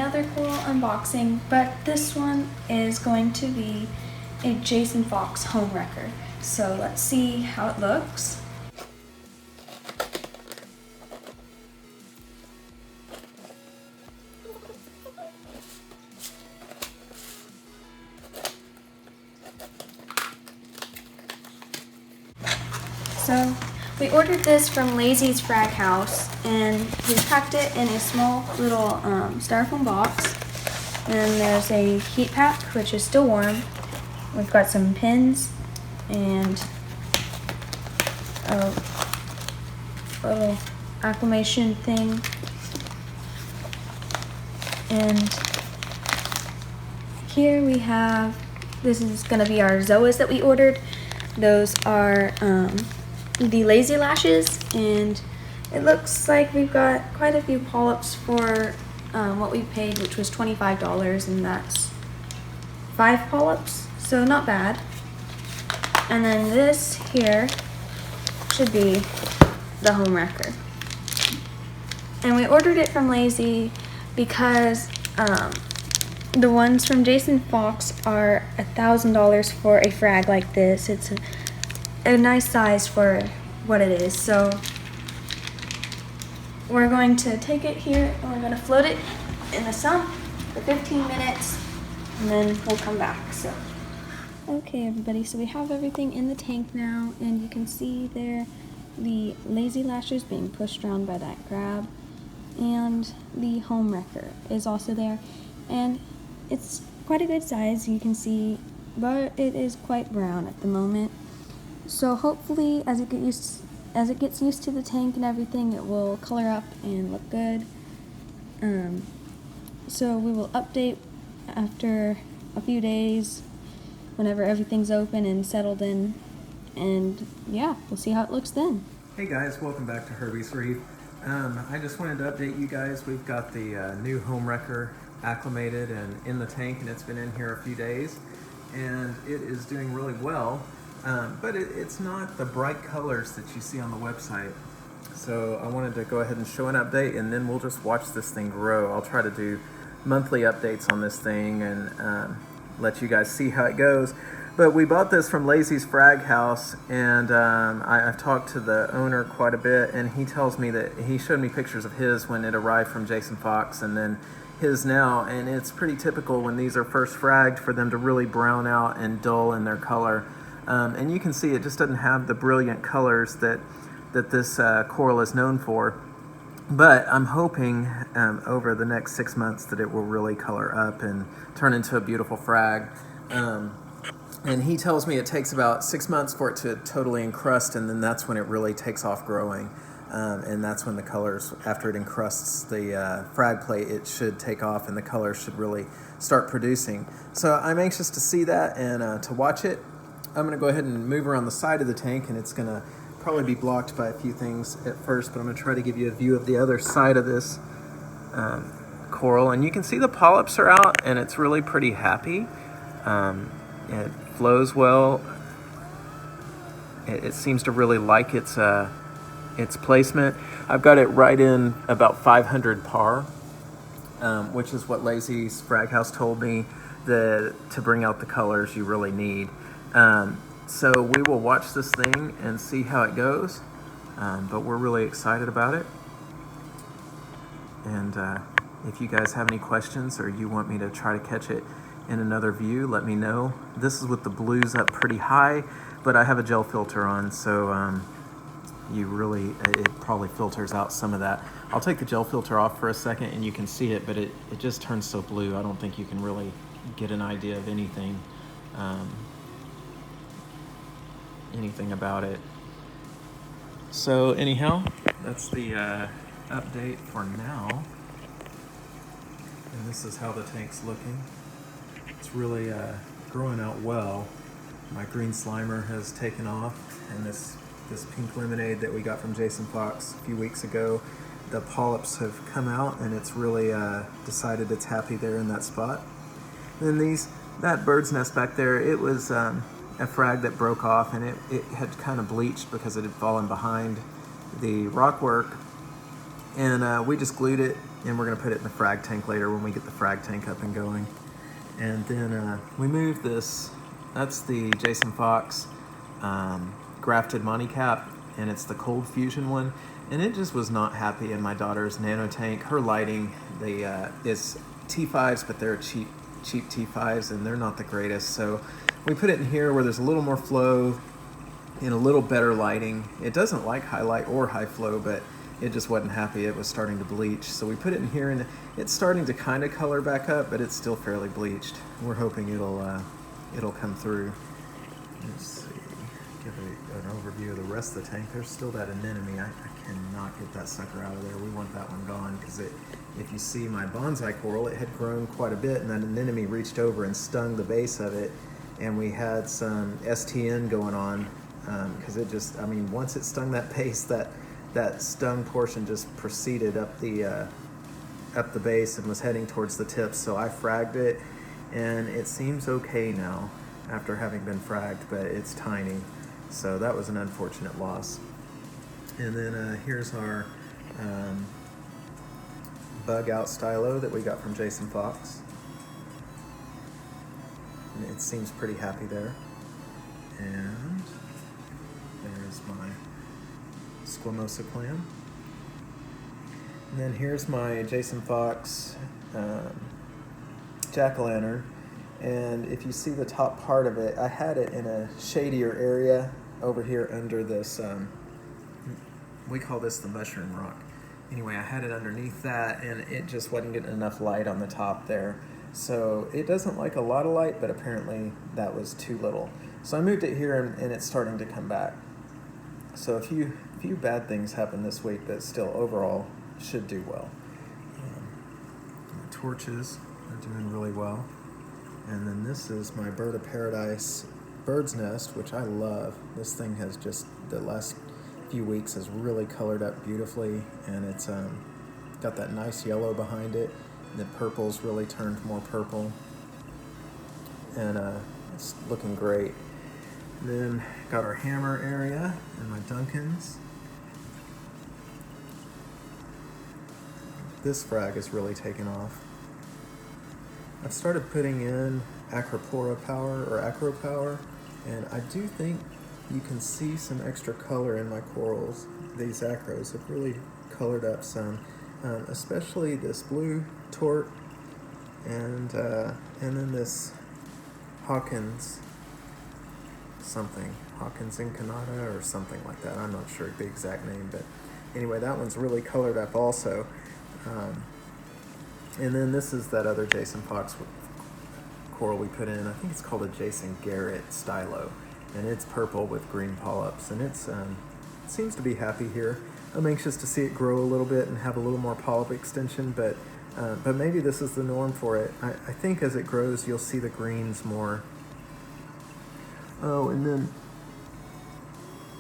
another coral unboxing, but this one is going to be a Jason FOX HOMEWRECKER. So let's see how it looks. So we ordered this from Lazy's Frag House, and we packed it in a small little styrofoam box. And there's a heat pack, which is still warm. We've got some pins and a little acclimation thing. And here we have, this is gonna be our Zoas that we ordered. Those are the Lazy Lashes, and it looks like we've got quite a few polyps for what we paid, which was $25, and that's 5 polyps, so not bad. And then this here should be the HOMEWRECKER. And we ordered it from Lazy because the ones from Jason FOX are $1,000 for a frag like this. It's a nice size for what it is. So we're going to take it here and we're going to float it in the sump for 15 minutes and then we'll come back. So okay everybody, so we have everything in the tank now, and you can see there the Lazy Lashes being pushed around by that grab, and the HOMEWRECKER is also there, and it's quite a good size, you can see, but it is quite brown at the moment. So hopefully as it gets used to the tank and everything, it will color up and look good. So we will update after a few days whenever everything's open and settled in, and yeah, we'll see how it looks then. Hey guys, welcome back to Herbie's Reef. I just wanted to update you guys. We've got the new HOMEWRECKER acclimated and in the tank, and it's been in here a few days, and it is doing really well. But it's not the bright colors that you see on the website. So I wanted to go ahead and show an update, and then we'll just watch this thing grow. I'll try to do monthly updates on this thing and let you guys see how it goes. But we bought this from Lazy's Frag House, and I've talked to the owner quite a bit, and he tells me that he showed me pictures of his when it arrived from Jason FOX, and then his now, and it's pretty typical when these are first fragged for them to really brown out and dull in their color. And you can see it just doesn't have the brilliant colors that this coral is known for. But I'm hoping over the next 6 months that it will really color up and turn into a beautiful frag. And he tells me it takes about 6 months for it to totally encrust, and then that's when it really takes off growing. And that's when the colors, after it encrusts the frag plate, it should take off and the colors should really start producing. So I'm anxious to see that and to watch it. I'm going to go ahead and move around the side of the tank, and it's going to probably be blocked by a few things at first, but I'm going to try to give you a view of the other side of this coral. And you can see the polyps are out, and it's really pretty happy. It flows well. It seems to really like its placement. I've got it right in about 500 par, which is what Lazy's Frag House told me to bring out the colors you really need. So we will watch this thing and see how it goes, but we're really excited about it. And if you guys have any questions or you want me to try to catch it in another view, let me know. This is with the blues up pretty high, but I have a gel filter on, so it probably filters out some of that. I'll take the gel filter off for a second and you can see it, but it just turns so blue I don't think you can really get an idea of anything about it. So anyhow, that's the update for now, and this is how the tank's looking. It's really growing out well. My green slimer has taken off, and this pink lemonade that we got from Jason FOX a few weeks ago, the polyps have come out, and it's really decided it's happy there in that spot. And then that bird's nest back there, it was a frag that broke off, and it had kind of bleached because it had fallen behind the rock work, and we just glued it and we're gonna put it in the frag tank later when we get the frag tank up and going. And then we moved this, that's the Jason Fox grafted Monty Cap, and it's the cold fusion one, and it just was not happy in my daughter's nano tank. Her lighting, is T5s, but they're cheap T5s, and they're not the greatest. So we put it in here where there's a little more flow and a little better lighting. It doesn't like high light or high flow, but it just wasn't happy. It was starting to bleach. So we put it in here, and it's starting to kind of color back up, but it's still fairly bleached. We're hoping it'll come through. Let's see, give an overview of the rest of the tank. There's still that anemone. I cannot get that sucker out of there. We want that one gone, because if you see my bonsai coral, it had grown quite a bit, and that anemone reached over and stung the base of it, and we had some STN going on, because it just, I mean, once it stung that base, that stung portion just proceeded up the base and was heading towards the tips. So I fragged it, and it seems okay now after having been fragged, but it's tiny. So that was an unfortunate loss. And then here's our bug out stylo that we got from Jason Fox. And it seems pretty happy there. And there's my squamosa clam. And then here's my Jason Fox jack-o'-lantern. And if you see the top part of it, I had it in a shadier area over here under this, we call this the mushroom rock. Anyway, I had it underneath that, and it just wasn't getting enough light on the top there. So it doesn't like a lot of light, but apparently that was too little. So I moved it here, and it's starting to come back. So a few bad things happened this week, but still overall should do well. The torches are doing really well. And then this is my bird of paradise bird's nest, which I love. This thing has just, the last few weeks has really colored up beautifully, and it's got that nice yellow behind it. And the purple's really turned more purple, and it's looking great. And then got our hammer area and my Duncans. This frag is really taken off. I've started putting in Acropora power or Acro power, and I do think you can see some extra color in my corals. These acros have really colored up some, especially this blue tort, and then this Hawkins incanata or something like that. I'm not sure the exact name, but anyway, that one's really colored up also. And then this is that other Jason Fox coral we put in. I think it's called a Jason Garrett stylo, and it's purple with green polyps, and it seems to be happy here. I'm anxious to see it grow a little bit and have a little more polyp extension, but maybe this is the norm for it. I think as it grows, you'll see the greens more. Oh, and then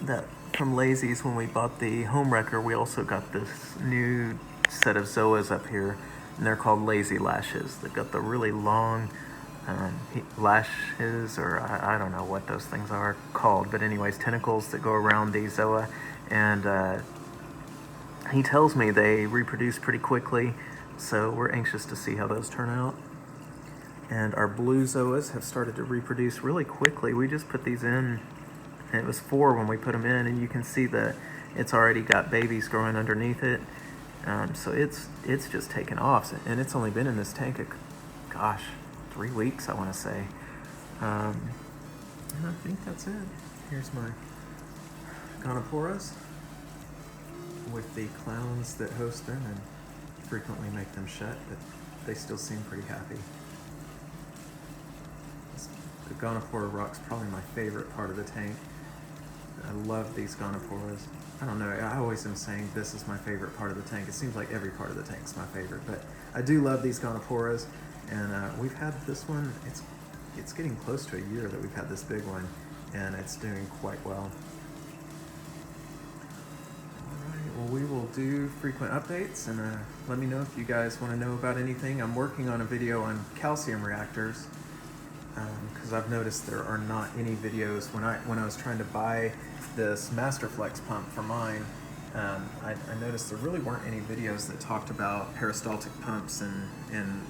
that from Lazy's, when we bought the Homewrecker, we also got this new set of zoas up here, and they're called Lazy Lashes. They've got the really long lashes, or I don't know what those things are called, but anyways, tentacles that go around the zoa, and he tells me they reproduce pretty quickly, so we're anxious to see how those turn out. And our blue zoas have started to reproduce really quickly. We just put these in, and it was 4 when we put them in, and you can see that it's already got babies growing underneath it. So it's just taken off, and it's only been in this tank, gosh, 3 weeks, I want to say. And I think that's it. Here's my gonoporas with the clowns that host them and frequently make them shut, but they still seem pretty happy. The gonopora rock's probably my favorite part of the tank. I love these gonoporas. I don't know, I always am saying this is my favorite part of the tank. It seems like every part of the tank's my favorite, but I do love these gonoporas, and we've had this one, it's getting close to a year that we've had this big one, and it's doing quite well. Alright, well, we will do frequent updates, and let me know if you guys want to know about anything. I'm working on a video on calcium reactors, because I've noticed there are not any videos. When I was trying to buy this Masterflex pump for mine, I noticed there really weren't any videos that talked about peristaltic pumps and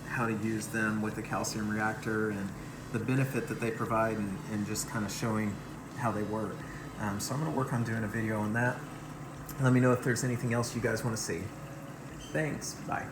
how to use them with the calcium reactor and the benefit that they provide, and just kind of showing how they work. So I'm going to work on doing a video on that. Let me know if there's anything else you guys want to see. Thanks. Bye.